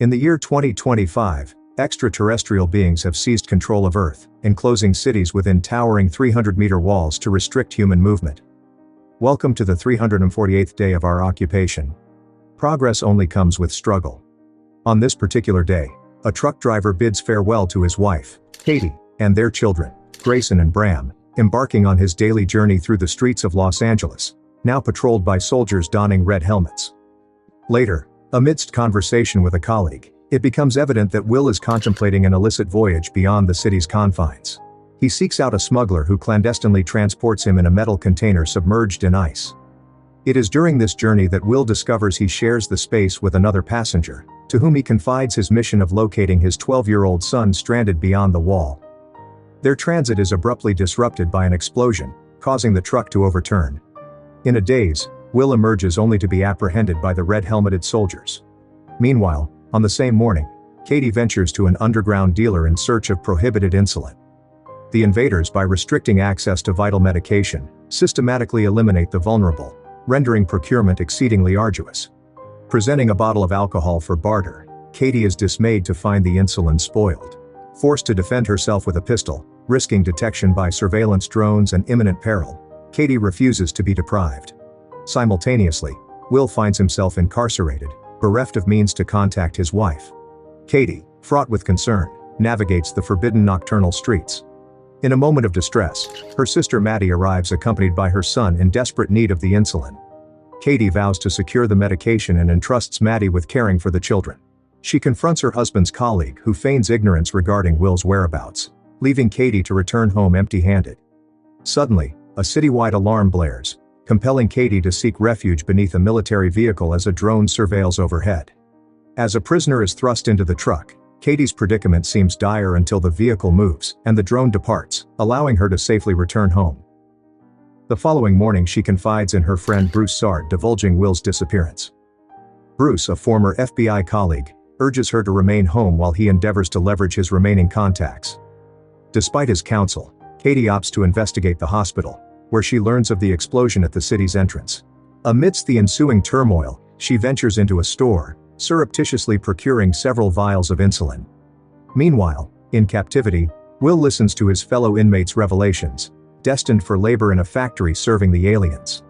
In the year 2025, extraterrestrial beings have seized control of Earth, enclosing cities within towering 300-meter walls to restrict human movement. Welcome to the 348th day of our occupation. Progress only comes with struggle. On this particular day, a truck driver bids farewell to his wife, Katie, and their children, Grayson and Bram, embarking on his daily journey through the streets of Los Angeles, now patrolled by soldiers donning red helmets. Later, amidst conversation with a colleague, it becomes evident that Will is contemplating an illicit voyage beyond the city's confines. He seeks out a smuggler who clandestinely transports him in a metal container submerged in ice. It is during this journey that Will discovers he shares the space with another passenger, to whom he confides his mission of locating his 12-year-old son stranded beyond the wall. Their transit is abruptly disrupted by an explosion, causing the truck to overturn. In a daze, Will emerges only to be apprehended by the red-helmeted soldiers. Meanwhile, on the same morning, Katie ventures to an underground dealer in search of prohibited insulin. The invaders, by restricting access to vital medication, systematically eliminate the vulnerable, rendering procurement exceedingly arduous. Presenting a bottle of alcohol for barter, Katie is dismayed to find the insulin spoiled. Forced to defend herself with a pistol, risking detection by surveillance drones and imminent peril, Katie refuses to be deprived. Simultaneously, Will finds himself incarcerated, bereft of means to contact his wife. Katie, fraught with concern, navigates the forbidden nocturnal streets. In a moment of distress, her sister Maddie arrives accompanied by her son in desperate need of the insulin. Katie vows to secure the medication and entrusts Maddie with caring for the children. She confronts her husband's colleague who feigns ignorance regarding Will's whereabouts, leaving Katie to return home empty-handed. Suddenly, a citywide alarm blares, compelling Katie to seek refuge beneath a military vehicle as a drone surveils overhead. As a prisoner is thrust into the truck, Katie's predicament seems dire until the vehicle moves and the drone departs, allowing her to safely return home. The following morning she confides in her friend Bruce Sard, divulging Will's disappearance. Bruce, a former FBI colleague, urges her to remain home while he endeavors to leverage his remaining contacts. Despite his counsel, Katie opts to investigate the hospital, where she learns of the explosion at the city's entrance. Amidst the ensuing turmoil, she ventures into a store, surreptitiously procuring several vials of insulin. Meanwhile, in captivity, Will listens to his fellow inmates' revelations, destined for labor in a factory serving the aliens.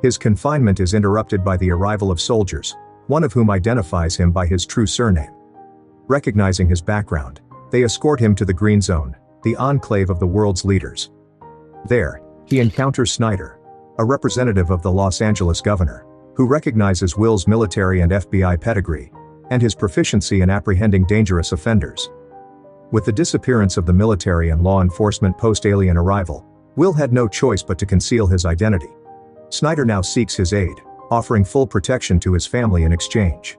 His confinement is interrupted by the arrival of soldiers, one of whom identifies him by his true surname. Recognizing his background, they escort him to the Green Zone, the enclave of the world's leaders. There, he encounters Snyder, a representative of the Los Angeles governor, who recognizes Will's military and FBI pedigree, and his proficiency in apprehending dangerous offenders. With the disappearance of the military and law enforcement post-alien arrival, Will had no choice but to conceal his identity. Snyder now seeks his aid, offering full protection to his family in exchange.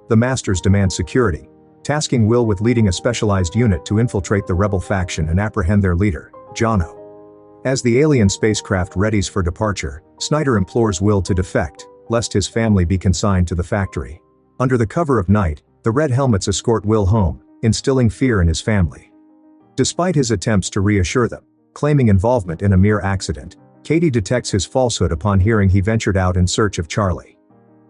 The Masters demand security, tasking Will with leading a specialized unit to infiltrate the rebel faction and apprehend their leader, Jono. As the alien spacecraft readies for departure, Snyder implores Will to defect, lest his family be consigned to the factory. Under the cover of night, the Red Helmets escort Will home, instilling fear in his family. Despite his attempts to reassure them, claiming involvement in a mere accident, Katie detects his falsehood upon hearing he ventured out in search of Charlie.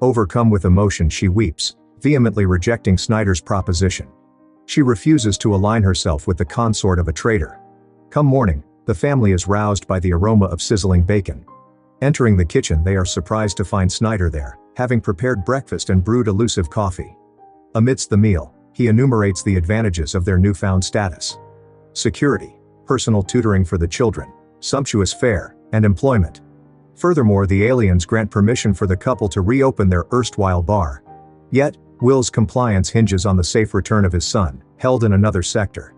Overcome with emotion, she weeps, vehemently rejecting Snyder's proposition. She refuses to align herself with the consort of a traitor. Come morning, the family is roused by the aroma of sizzling bacon. Entering the kitchen, they are surprised to find Snyder there, having prepared breakfast and brewed elusive coffee. Amidst the meal, he enumerates the advantages of their newfound status: security, personal tutoring for the children, sumptuous fare, and employment. Furthermore, the aliens grant permission for the couple to reopen their erstwhile bar. Yet, Will's compliance hinges on the safe return of his son, held in another sector.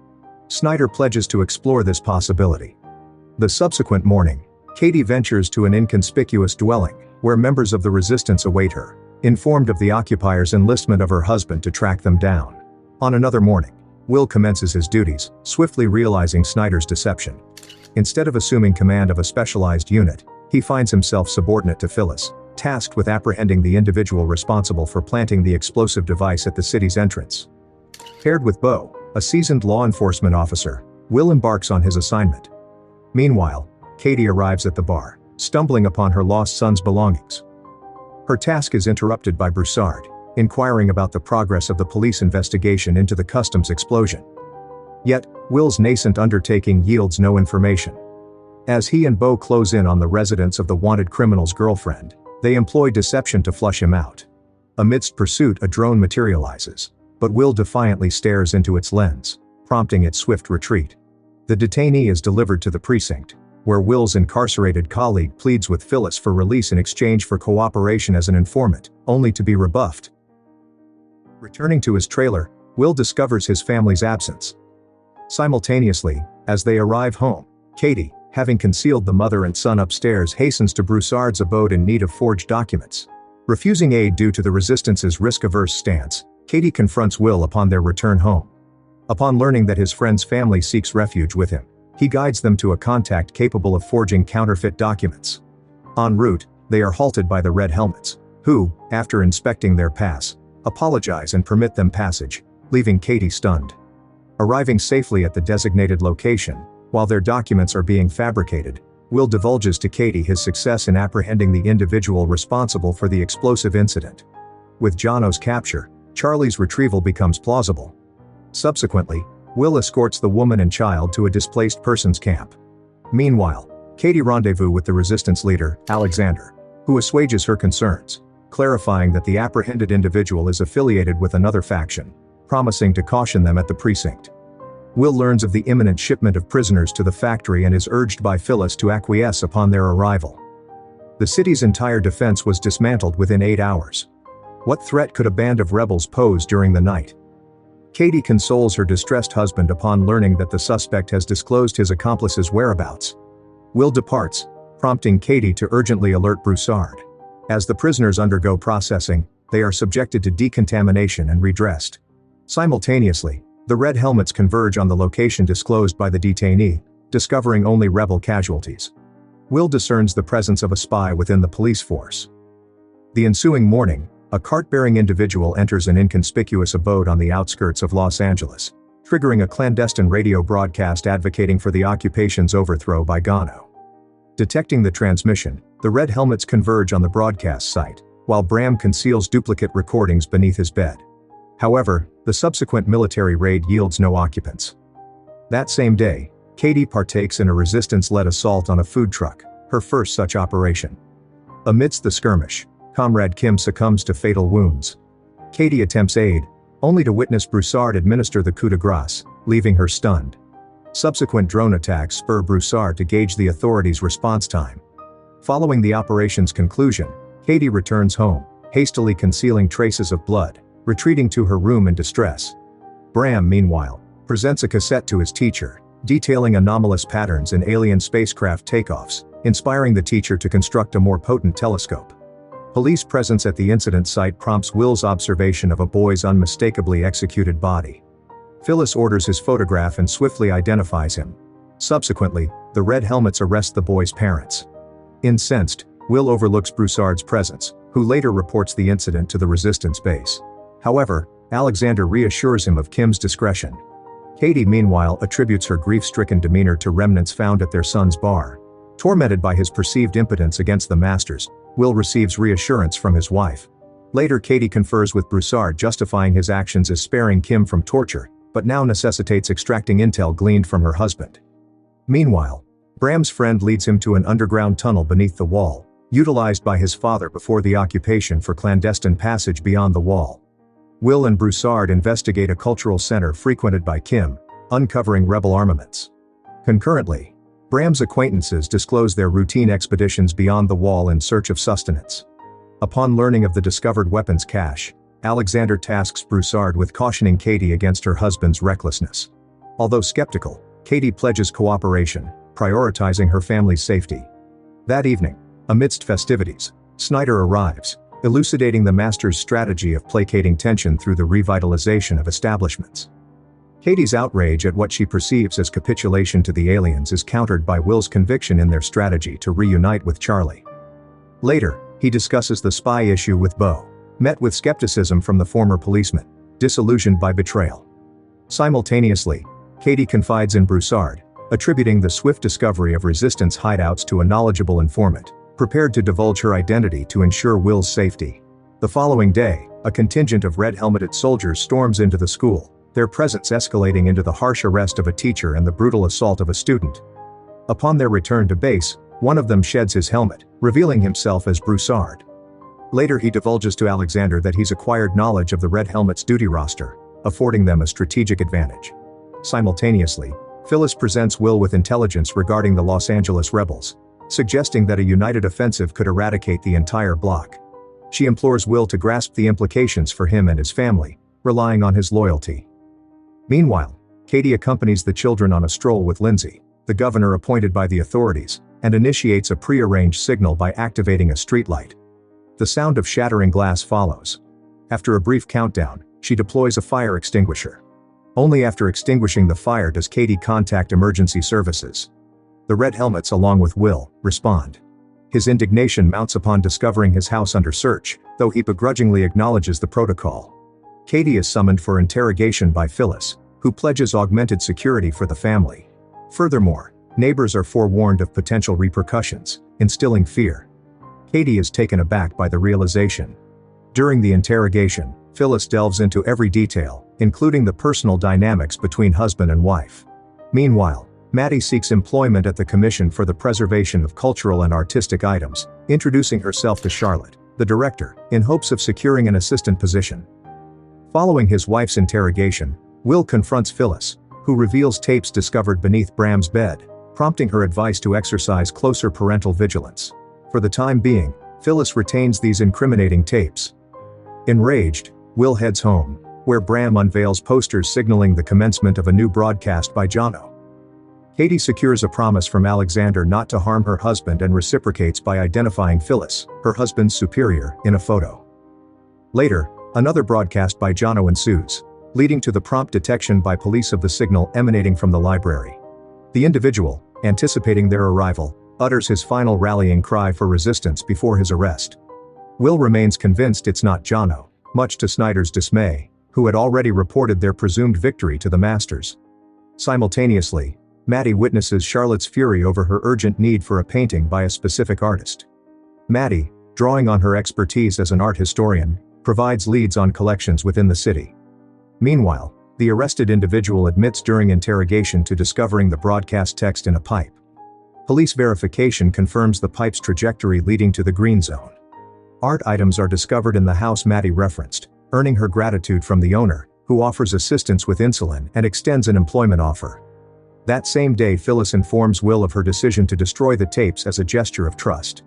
Snyder pledges to explore this possibility. The subsequent morning, Katie ventures to an inconspicuous dwelling, where members of the resistance await her, informed of the occupiers' enlistment of her husband to track them down. On another morning, Will commences his duties, swiftly realizing Snyder's deception. Instead of assuming command of a specialized unit, he finds himself subordinate to Phyllis, tasked with apprehending the individual responsible for planting the explosive device at the city's entrance. Paired with Bo, a seasoned law enforcement officer, Will embarks on his assignment. Meanwhile, Katie arrives at the bar, stumbling upon her lost son's belongings. Her task is interrupted by Broussard, inquiring about the progress of the police investigation into the customs explosion. Yet, Will's nascent undertaking yields no information. As he and Bo close in on the residence of the wanted criminal's girlfriend, they employ deception to flush him out. Amidst pursuit, a drone materializes, but Will defiantly stares into its lens, prompting its swift retreat. The detainee is delivered to the precinct, where Will's incarcerated colleague pleads with Phyllis for release in exchange for cooperation as an informant, only to be rebuffed. Returning to his trailer, Will discovers his family's absence. Simultaneously, as they arrive home, Katie, having concealed the mother and son upstairs, hastens to Broussard's abode in need of forged documents. Refusing aid due to the Resistance's risk-averse stance, Katie confronts Will upon their return home. Upon learning that his friend's family seeks refuge with him, he guides them to a contact capable of forging counterfeit documents. En route, they are halted by the Red Helmets, who, after inspecting their pass, apologize and permit them passage, leaving Katie stunned. Arriving safely at the designated location, while their documents are being fabricated, Will divulges to Katie his success in apprehending the individual responsible for the explosive incident. With Jono's capture, Charlie's retrieval becomes plausible. Subsequently, Will escorts the woman and child to a displaced persons camp. Meanwhile, Katie rendezvous with the resistance leader, Alexander, who assuages her concerns, clarifying that the apprehended individual is affiliated with another faction, promising to caution them at the precinct. Will learns of the imminent shipment of prisoners to the factory and is urged by Phyllis to acquiesce upon their arrival. The city's entire defense was dismantled within 8 hours. What threat could a band of rebels pose during the night? Katie consoles her distressed husband upon learning that the suspect has disclosed his accomplice's whereabouts. Will departs, prompting Katie to urgently alert Broussard. As the prisoners undergo processing, they are subjected to decontamination and redressed. Simultaneously, the Red Helmets converge on the location disclosed by the detainee, discovering only rebel casualties. Will discerns the presence of a spy within the police force. The ensuing morning, a cart-bearing individual enters an inconspicuous abode on the outskirts of Los Angeles, triggering a clandestine radio broadcast advocating for the occupation's overthrow by Gano. Detecting the transmission, the Red Helmets converge on the broadcast site, while Bram conceals duplicate recordings beneath his bed. However, the subsequent military raid yields no occupants. That same day, Katie partakes in a resistance-led assault on a food truck, her first such operation. Amidst the skirmish, Comrade Kim succumbs to fatal wounds. Katie attempts aid, only to witness Broussard administer the coup de grace, leaving her stunned. Subsequent drone attacks spur Broussard to gauge the authorities' response time. Following the operation's conclusion, Katie returns home, hastily concealing traces of blood, retreating to her room in distress. Bram, meanwhile, presents a cassette to his teacher, detailing anomalous patterns in alien spacecraft takeoffs, inspiring the teacher to construct a more potent telescope. Police presence at the incident site prompts Will's observation of a boy's unmistakably executed body. Phyllis orders his photograph and swiftly identifies him. Subsequently, the Red Helmets arrest the boy's parents. Incensed, Will overlooks Broussard's presence, who later reports the incident to the resistance base. However, Alexander reassures him of Kim's discretion. Katie, meanwhile, attributes her grief-stricken demeanor to remnants found at their son's bar. Tormented by his perceived impotence against the masters, Will receives reassurance from his wife. Later, Katie confers with Broussard, justifying his actions as sparing Kim from torture, but now necessitates extracting intel gleaned from her husband. Meanwhile, Bram's friend leads him to an underground tunnel beneath the wall, utilized by his father before the occupation for clandestine passage beyond the wall. Will and Broussard investigate a cultural center frequented by Kim, uncovering rebel armaments. Concurrently, Bram's acquaintances disclose their routine expeditions beyond the wall in search of sustenance. Upon learning of the discovered weapons cache, Alexander tasks Broussard with cautioning Katie against her husband's recklessness. Although skeptical, Katie pledges cooperation, prioritizing her family's safety. That evening, amidst festivities, Snyder arrives, elucidating the master's strategy of placating tension through the revitalization of establishments. Katie's outrage at what she perceives as capitulation to the aliens is countered by Will's conviction in their strategy to reunite with Charlie. Later, he discusses the spy issue with Bo, met with skepticism from the former policeman, disillusioned by betrayal. Simultaneously, Katie confides in Broussard, attributing the swift discovery of resistance hideouts to a knowledgeable informant, prepared to divulge her identity to ensure Will's safety. The following day, A contingent of red-helmeted soldiers storms into the school, their presence escalating into the harsh arrest of a teacher and the brutal assault of a student. Upon their return to base, one of them sheds his helmet, revealing himself as Broussard. Later he divulges to Alexander that he's acquired knowledge of the Red Helmet's duty roster, affording them a strategic advantage. Simultaneously, Phyllis presents Will with intelligence regarding the Los Angeles rebels, suggesting that a united offensive could eradicate the entire bloc. She implores Will to grasp the implications for him and his family, relying on his loyalty. Meanwhile, Katie accompanies the children on a stroll with Lindsay, the governor appointed by the authorities, and initiates a prearranged signal by activating a streetlight. The sound of shattering glass follows. After a brief countdown, she deploys a fire extinguisher. Only after extinguishing the fire does Katie contact emergency services. The Red Helmets, along with Will, respond. His indignation mounts upon discovering his house under search, though he begrudgingly acknowledges the protocol. Katie is summoned for interrogation by Phyllis, who pledges augmented security for the family. Furthermore, neighbors are forewarned of potential repercussions, instilling fear. Katie is taken aback by the realization. During the interrogation, Phyllis delves into every detail, including the personal dynamics between husband and wife. Meanwhile, Maddie seeks employment at the Commission for the Preservation of Cultural and Artistic Items, introducing herself to Charlotte, the director, in hopes of securing an assistant position. Following his wife's interrogation, Will confronts Phyllis, who reveals tapes discovered beneath Bram's bed, prompting her advice to exercise closer parental vigilance. For the time being, Phyllis retains these incriminating tapes. Enraged, Will heads home, where Bram unveils posters signaling the commencement of a new broadcast by Jono. Katie secures a promise from Alexander not to harm her husband and reciprocates by identifying Phyllis, her husband's superior, in a photo. Later, another broadcast by Jono ensues, leading to the prompt detection by police of the signal emanating from the library. The individual, anticipating their arrival, utters his final rallying cry for resistance before his arrest. Will remains convinced it's not Jono, much to Snyder's dismay, who had already reported their presumed victory to the masters. Simultaneously, Maddie witnesses Charlotte's fury over her urgent need for a painting by a specific artist. Maddie, drawing on her expertise as an art historian, provides leads on collections within the city. Meanwhile, the arrested individual admits during interrogation to discovering the broadcast text in a pipe. Police verification confirms the pipe's trajectory leading to the green zone. Art items are discovered in the house Maddie referenced, earning her gratitude from the owner, who offers assistance with insulin and extends an employment offer. That same day, Phyllis informs Will of her decision to destroy the tapes as a gesture of trust.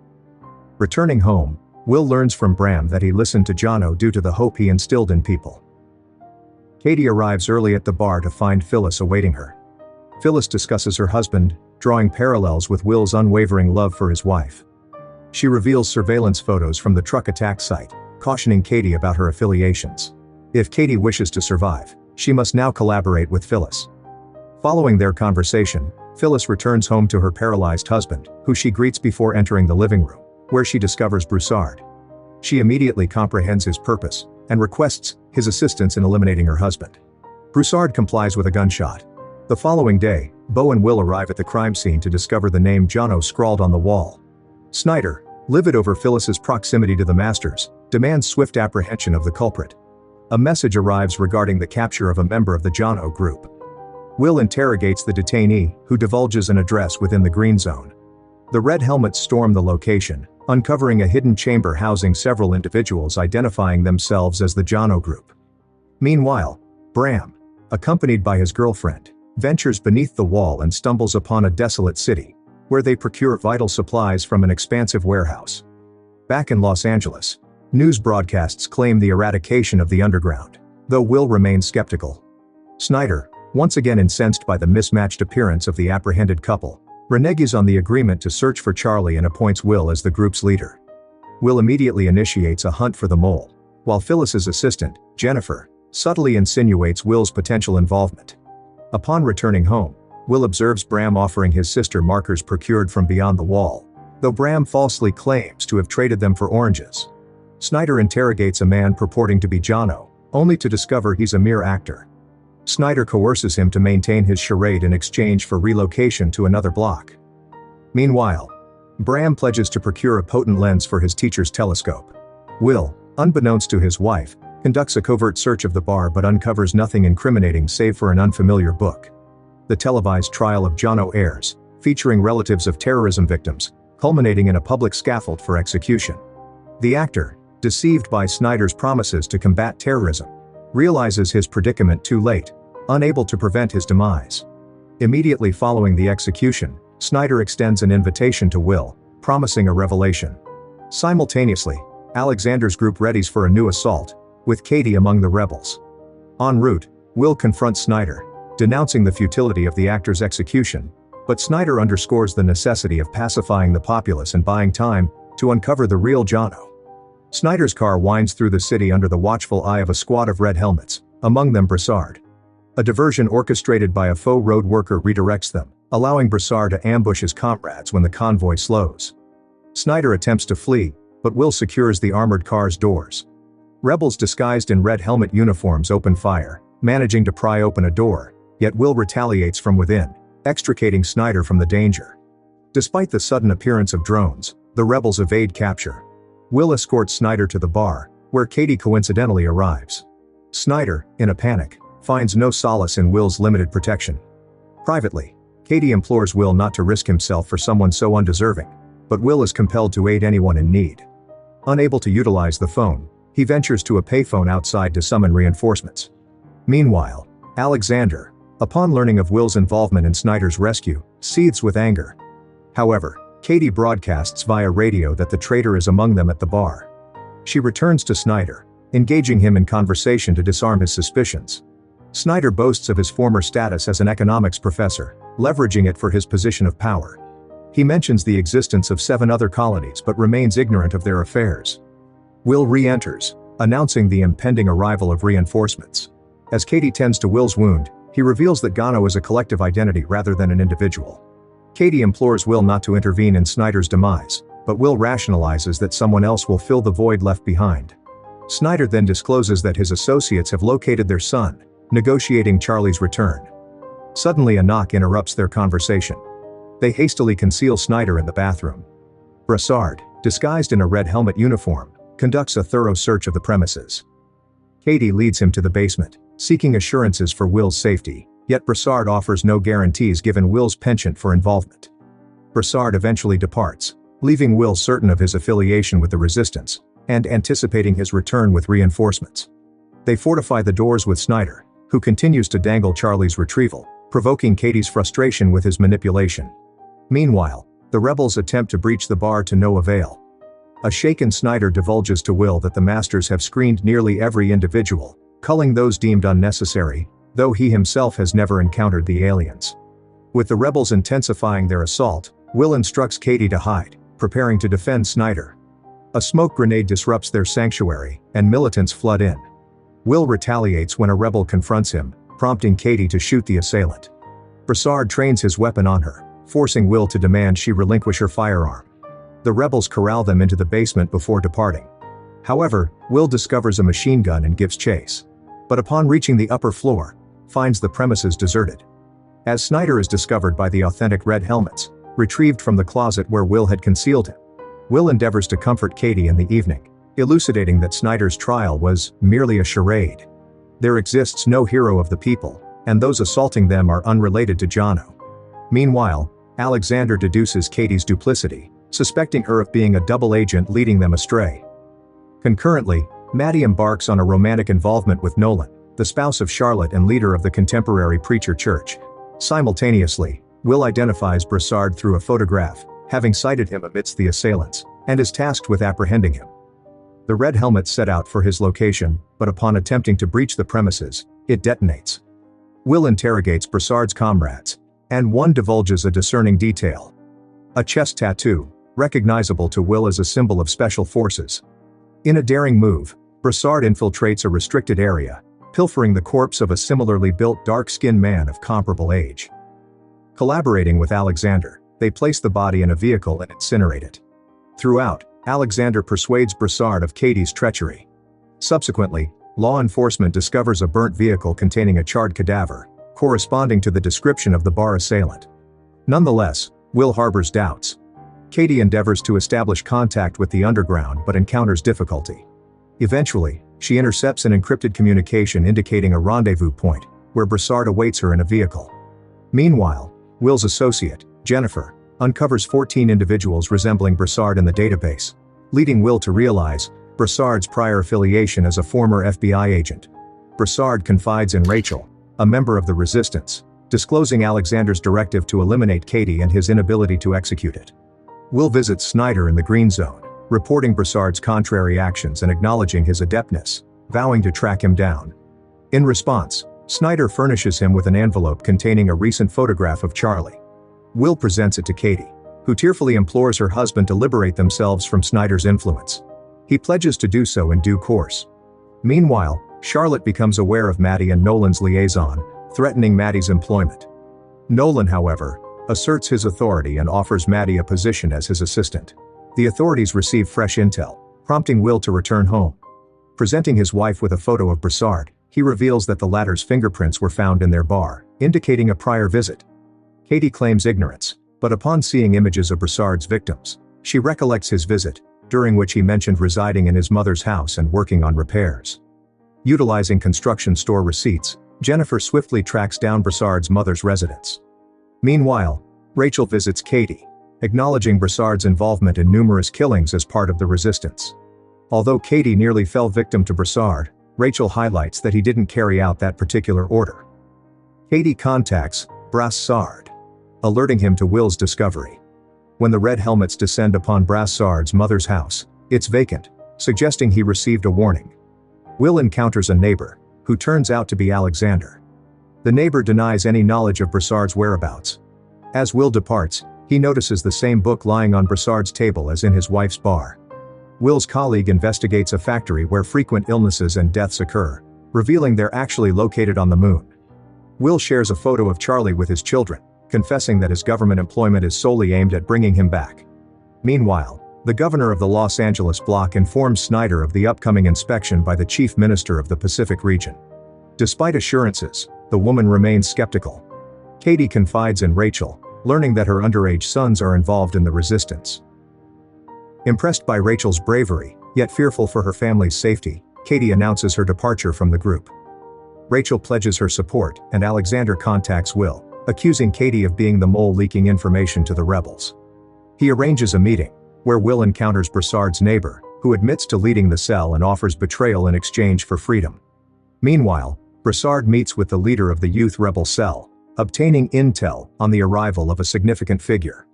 Returning home, Will learns from Bram that he listened to Jono due to the hope he instilled in people. Katie arrives early at the bar to find Phyllis awaiting her. Phyllis discusses her husband, drawing parallels with Will's unwavering love for his wife. She reveals surveillance photos from the truck attack site, cautioning Katie about her affiliations. If Katie wishes to survive, she must now collaborate with Phyllis. Following their conversation, Phyllis returns home to her paralyzed husband, who she greets before entering the living room, where she discovers Broussard. She immediately comprehends his purpose, and requests his assistance in eliminating her husband. Broussard complies with a gunshot. The following day, Bo and Will arrive at the crime scene to discover the name Jono scrawled on the wall. Snyder, livid over Phyllis's proximity to the masters, demands swift apprehension of the culprit. A message arrives regarding the capture of a member of the Jono group. Will interrogates the detainee, who divulges an address within the green zone. The Red Helmets storm the location, uncovering a hidden chamber housing several individuals identifying themselves as the Jono group. Meanwhile, Bram, accompanied by his girlfriend, ventures beneath the wall and stumbles upon a desolate city, where they procure vital supplies from an expansive warehouse. Back in Los Angeles, news broadcasts claim the eradication of the underground, though Will remains skeptical. Snyder, once again incensed by the mismatched appearance of the apprehended couple, reneges on the agreement to search for Charlie and appoints Will as the group's leader. Will immediately initiates a hunt for the mole, while Phyllis's assistant, Jennifer, subtly insinuates Will's potential involvement. Upon returning home, Will observes Bram offering his sister markers procured from beyond the wall, though Bram falsely claims to have traded them for oranges. Snyder interrogates a man purporting to be Jono, only to discover he's a mere actor. Snyder coerces him to maintain his charade in exchange for relocation to another block. Meanwhile, Bram pledges to procure a potent lens for his teacher's telescope. Will, unbeknownst to his wife, conducts a covert search of the bar but uncovers nothing incriminating save for an unfamiliar book. The televised trial of Jono airs, featuring relatives of terrorism victims, culminating in a public scaffold for execution. The actor, deceived by Snyder's promises to combat terrorism, realizes his predicament too late, unable to prevent his demise. Immediately following the execution, Snyder extends an invitation to Will, promising a revelation. Simultaneously, Alexander's group readies for a new assault, with Katie among the rebels. En route, Will confronts Snyder, denouncing the futility of the actor's execution, but Snyder underscores the necessity of pacifying the populace and buying time to uncover the real Jono. Snyder's car winds through the city under the watchful eye of a squad of red helmets, among them Broussard. A diversion orchestrated by a faux road worker redirects them, allowing Broussard to ambush his comrades when the convoy slows. Snyder attempts to flee, but Will secures the armored car's doors. Rebels disguised in red helmet uniforms open fire, managing to pry open a door, yet Will retaliates from within, extricating Snyder from the danger. Despite the sudden appearance of drones, the rebels evade capture. Will escorts Snyder to the bar, where Katie coincidentally arrives. Snyder, in a panic, finds no solace in Will's limited protection. Privately, Katie implores Will not to risk himself for someone so undeserving, but Will is compelled to aid anyone in need. Unable to utilize the phone, he ventures to a payphone outside to summon reinforcements. Meanwhile, Alexander, upon learning of Will's involvement in Snyder's rescue, seethes with anger. However, Katie broadcasts via radio that the traitor is among them at the bar. She returns to Snyder, engaging him in conversation to disarm his suspicions. Snyder boasts of his former status as an economics professor, leveraging it for his position of power. He mentions the existence of 7 other colonies but remains ignorant of their affairs. Will re-enters, announcing the impending arrival of reinforcements. As Katie tends to Will's wound, he reveals that Jono is a collective identity rather than an individual. Katie implores Will not to intervene in Snyder's demise, but Will rationalizes that someone else will fill the void left behind. Snyder then discloses that his associates have located their son, negotiating Charlie's return. Suddenly a knock interrupts their conversation. They hastily conceal Snyder in the bathroom. Broussard, disguised in a red helmet uniform, conducts a thorough search of the premises. Katie leads him to the basement, seeking assurances for Will's safety, yet Broussard offers no guarantees given Will's penchant for involvement. Broussard eventually departs, leaving Will certain of his affiliation with the resistance, and anticipating his return with reinforcements. They fortify the doors with Snyder, who continues to dangle Charlie's retrieval, provoking Katie's frustration with his manipulation. Meanwhile, the rebels attempt to breach the bar to no avail. A shaken Snyder divulges to Will that the masters have screened nearly every individual, culling those deemed unnecessary, though he himself has never encountered the aliens. With the rebels intensifying their assault, Will instructs Katie to hide, preparing to defend Snyder. A smoke grenade disrupts their sanctuary, and militants flood in. Will retaliates when a rebel confronts him, prompting Katie to shoot the assailant. Broussard trains his weapon on her, forcing Will to demand she relinquish her firearm. The rebels corral them into the basement before departing. However, Will discovers a machine gun and gives chase. But upon reaching the upper floor, finds the premises deserted. As Snyder is discovered by the authentic red helmets, retrieved from the closet where Will had concealed him, Will endeavors to comfort Katie in the evening, elucidating that Snyder's trial was merely a charade. There exists no hero of the people, and those assaulting them are unrelated to Jono. Meanwhile, Alexander deduces Katie's duplicity, suspecting her of being a double agent leading them astray. Concurrently, Maddie embarks on a romantic involvement with Nolan, the spouse of Charlotte and leader of the Contemporary Preacher Church. Simultaneously, Will identifies Broussard through a photograph, having sighted him amidst the assailants, and is tasked with apprehending him. The red helmets set out for his location, but upon attempting to breach the premises, it detonates. Will interrogates Broussard's comrades, and one divulges a discerning detail. A chest tattoo, recognizable to Will as a symbol of special forces. In a daring move, Broussard infiltrates a restricted area, pilfering the corpse of a similarly built dark-skinned man of comparable age. Collaborating with Alexander, they place the body in a vehicle and incinerate it. Throughout, Alexander persuades Broussard of Katie's treachery. Subsequently, law enforcement discovers a burnt vehicle containing a charred cadaver, corresponding to the description of the bar assailant. Nonetheless, Will harbors doubts. Katie endeavors to establish contact with the underground but encounters difficulty. Eventually, She intercepts an encrypted communication indicating a rendezvous point, where Broussard awaits her in a vehicle. Meanwhile, Will's associate, Jennifer, uncovers 14 individuals resembling Broussard in the database, leading Will to realize Broussard's prior affiliation as a former FBI agent. Broussard confides in Rachel, a member of the resistance, disclosing Alexander's directive to eliminate Katie and his inability to execute it. Will visits Snyder in the Green Zone, reporting Broussard's contrary actions and acknowledging his adeptness, vowing to track him down. In response, Snyder furnishes him with an envelope containing a recent photograph of Charlie. Will presents it to Katie, who tearfully implores her husband to liberate themselves from Snyder's influence. He pledges to do so in due course. Meanwhile, Charlotte becomes aware of Maddie and Nolan's liaison, threatening Maddie's employment. Nolan, however, asserts his authority and offers Maddie a position as his assistant. The authorities receive fresh intel, prompting Will to return home. Presenting his wife with a photo of Broussard, he reveals that the latter's fingerprints were found in their bar, indicating a prior visit. Katie claims ignorance, but upon seeing images of Broussard's victims, she recollects his visit, during which he mentioned residing in his mother's house and working on repairs. Utilizing construction store receipts, Jennifer swiftly tracks down Broussard's mother's residence. Meanwhile, Rachel visits Katie, acknowledging Broussard's involvement in numerous killings as part of the resistance. Although Katie nearly fell victim to Broussard, Rachel highlights that he didn't carry out that particular order. Katie contacts Broussard, alerting him to Will's discovery. When the Red Helmets descend upon Broussard's mother's house, it's vacant, suggesting he received a warning. Will encounters a neighbor, who turns out to be Alexander. The neighbor denies any knowledge of Broussard's whereabouts. As Will departs, he notices the same book lying on Broussard's table as in his wife's bar. Will's colleague investigates a factory where frequent illnesses and deaths occur, revealing they're actually located on the moon. Will shares a photo of Charlie with his children, confessing that his government employment is solely aimed at bringing him back. Meanwhile, the governor of the Los Angeles block informs Snyder of the upcoming inspection by the chief minister of the Pacific region. Despite assurances, the woman remains skeptical. Katie confides in Rachel, learning that her underage sons are involved in the resistance. Impressed by Rachel's bravery, yet fearful for her family's safety, Katie announces her departure from the group. Rachel pledges her support, and Alexander contacts Will, accusing Katie of being the mole leaking information to the rebels. He arranges a meeting, where Will encounters Broussard's neighbor, who admits to leading the cell and offers betrayal in exchange for freedom. Meanwhile, Broussard meets with the leader of the youth rebel cell, obtaining intel on the arrival of a significant figure.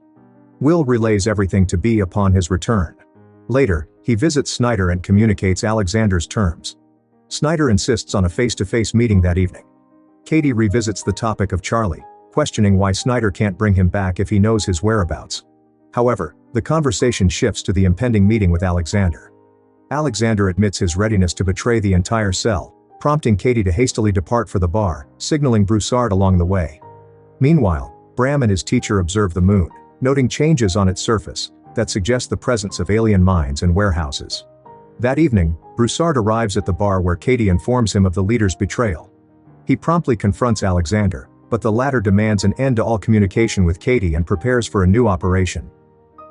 Will relays everything to B upon his return. Later, he visits Snyder and communicates Alexander's terms. Snyder insists on a face-to-face meeting that evening. Katie revisits the topic of Charlie, questioning why Snyder can't bring him back if he knows his whereabouts. However, the conversation shifts to the impending meeting with Alexander. Alexander admits his readiness to betray the entire cell, prompting Katie to hastily depart for the bar, signaling Broussard along the way. Meanwhile, Bram and his teacher observe the moon, noting changes on its surface that suggest the presence of alien mines and warehouses. That evening, Broussard arrives at the bar where Katie informs him of the leader's betrayal. He promptly confronts Alexander, but the latter demands an end to all communication with Katie and prepares for a new operation.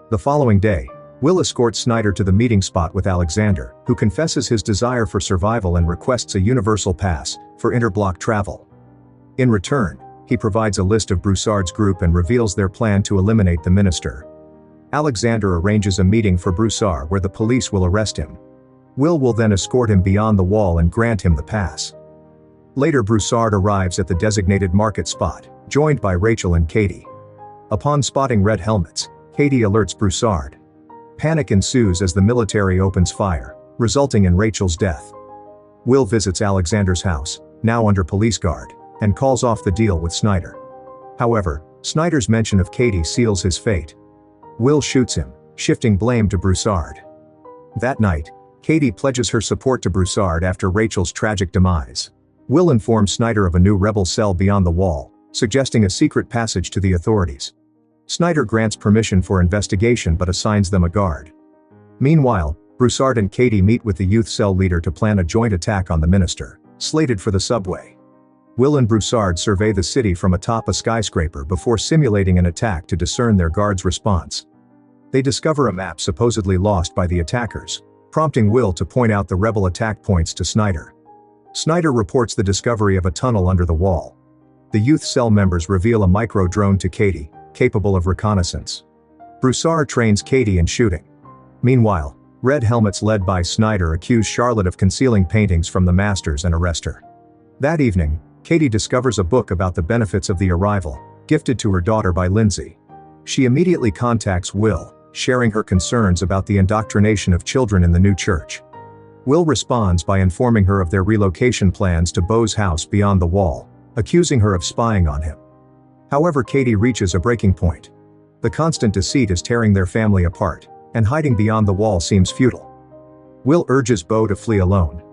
The following day, Will escorts Snyder to the meeting spot with Alexander, who confesses his desire for survival and requests a universal pass for interblock travel. In return, he provides a list of Broussard's group and reveals their plan to eliminate the minister. Alexander arranges a meeting for Broussard where the police will arrest him. Will then escort him beyond the wall and grant him the pass. Later, Broussard arrives at the designated market spot, joined by Rachel and Katie. Upon spotting Red Helmets, Katie alerts Broussard. Panic ensues as the military opens fire, resulting in Rachel's death. Will visits Alexander's house, now under police guard, and calls off the deal with Snyder. However, Snyder's mention of Katie seals his fate. Will shoots him, shifting blame to Broussard. That night, Katie pledges her support to Broussard after Rachel's tragic demise. Will informs Snyder of a new rebel cell beyond the wall, suggesting a secret passage to the authorities. Snyder grants permission for investigation but assigns them a guard. Meanwhile, Broussard and Katie meet with the youth cell leader to plan a joint attack on the minister, slated for the subway. Will and Broussard survey the city from atop a skyscraper before simulating an attack to discern their guard's response. They discover a map supposedly lost by the attackers, prompting Will to point out the rebel attack points to Snyder. Snyder reports the discovery of a tunnel under the wall. The youth cell members reveal a micro-drone to Katie, capable of reconnaissance. Broussard trains Katie in shooting. Meanwhile, Red Helmets led by Snyder accuse Charlotte of concealing paintings from the masters and arrest her. That evening, Katie discovers a book about the benefits of the arrival, gifted to her daughter by Lindsay. She immediately contacts Will, sharing her concerns about the indoctrination of children in the new church. Will responds by informing her of their relocation plans to Beau's house beyond the wall, accusing her of spying on him. However, Katie reaches a breaking point. The constant deceit is tearing their family apart, and hiding beyond the wall seems futile. Will urges Beau to flee alone.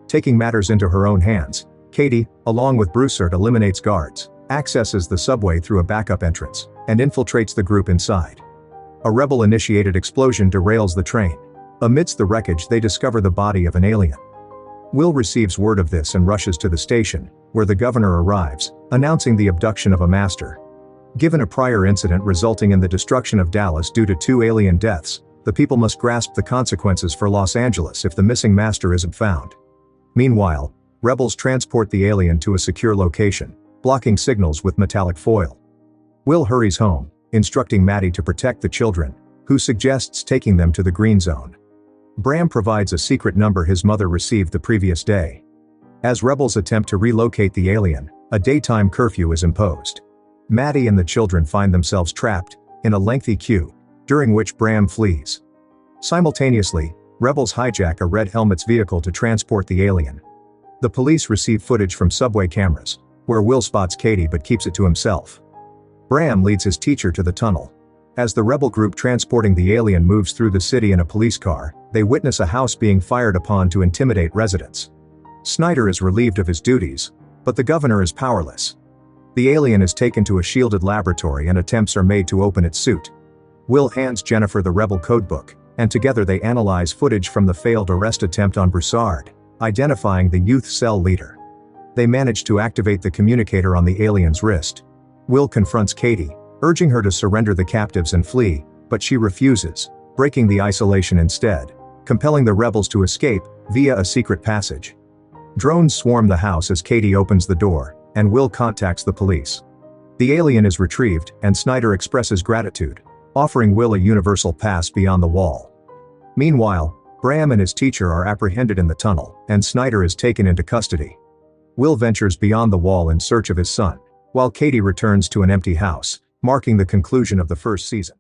Taking matters into her own hands, Katie, along with Broussard, eliminates guards, accesses the subway through a backup entrance, and infiltrates the group inside. A rebel-initiated explosion derails the train. Amidst the wreckage, they discover the body of an alien. Will receives word of this and rushes to the station, where the governor arrives, announcing the abduction of a master. Given a prior incident resulting in the destruction of Dallas due to 2 alien deaths, the people must grasp the consequences for Los Angeles if the missing master isn't found. Meanwhile, rebels transport the alien to a secure location, blocking signals with metallic foil. Will hurries home, instructing Maddie to protect the children, who suggests taking them to the green zone. Bram provides a secret number his mother received the previous day. As rebels attempt to relocate the alien, a daytime curfew is imposed. Maddie and the children find themselves trapped in a lengthy queue, during which Bram flees. Simultaneously, rebels hijack a Red Helmet's vehicle to transport the alien. The police receive footage from subway cameras, where Will spots Katie but keeps it to himself. Bram leads his teacher to the tunnel. As the rebel group transporting the alien moves through the city in a police car, they witness a house being fired upon to intimidate residents. Snyder is relieved of his duties, but the governor is powerless. The alien is taken to a shielded laboratory and attempts are made to open its suit. Will hands Jennifer the rebel codebook, and together they analyze footage from the failed arrest attempt on Broussard, identifying the youth cell leader. They manage to activate the communicator on the alien's wrist. Will confronts Katie, urging her to surrender the captives and flee, but she refuses, breaking the isolation instead, compelling the rebels to escape via a secret passage. Drones swarm the house as Katie opens the door, and Will contacts the police. The alien is retrieved, and Snyder expresses gratitude, offering Will a universal pass beyond the wall. Meanwhile, Bram and his teacher are apprehended in the tunnel, and Snyder is taken into custody. Will ventures beyond the wall in search of his son, while Katie returns to an empty house, marking the conclusion of the first season.